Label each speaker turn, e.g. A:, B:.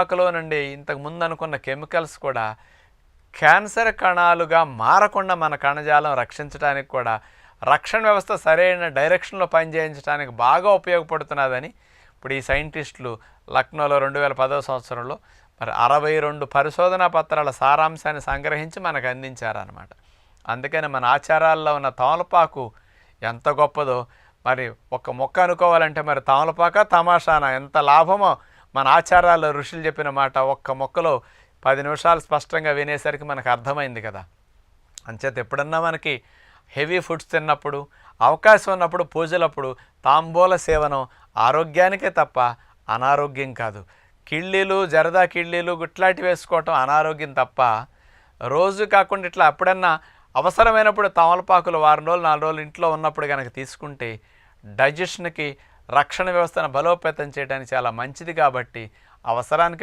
A: ఆకులో నుండి ఇంతకు ముందు అనుకున్న కెమికల్స్ కూడా క్యాన్సర్ కణాలుగా మారకుండా మన కణజాలం రక్షించడానికి కూడా రక్షణ వ్యవస్థ సరైన డైరెక్షన్లో పనిచేయించడానికి బాగా ఉపయోగపడుతున్నదని ఇప్పుడు ఈ సైంటిస్టులు లక్నోలో 2010వ సంవత్సరంలో మరి 62 పరిశోధనా పత్రాల సారాంశాన్ని సంగ్రహించి మనకు అందించారన్నమాట. అందుకని మన ఆచారాల్లో ఉన్న తమలపాకు ఎంత గొప్పదో, మరి ఒక మొక్క అనుకోవాలంటే మరి తమలపాక తమాషానా ఎంత లాభమో మన ఆచారాల్లో ఋషులు చెప్పిన మాట ఒక్క మొక్కలో 10 నిమిషాలు స్పష్టంగా వినేసరికి మనకు అర్థమైంది కదా. అంచేత ఎప్పుడన్నా మనకి హెవీ ఫుడ్స్ తిన్నప్పుడు, అవకాశం ఉన్నప్పుడు, పూజలప్పుడు తాంబూల సేవనం ఆరోగ్యానికే తప్ప అనారోగ్యం కాదు. కిళ్ళీలు, జరదా కిళ్ళీలు గుట్లాంటి వేసుకోవటం అనారోగ్యం తప్ప, రోజు కాకుండా ఇట్లా ఎప్పుడన్నా అవసరమైనప్పుడు తమలపాకులు వారం రోజులు 4 రోజులు ఇంట్లో ఉన్నప్పుడు కనుక తీసుకుంటే డైజెషన్కి, రక్షణ వ్యవస్థను బలోపేతం చేయడానికి చాలా మంచిది. కాబట్టి అవసరానికి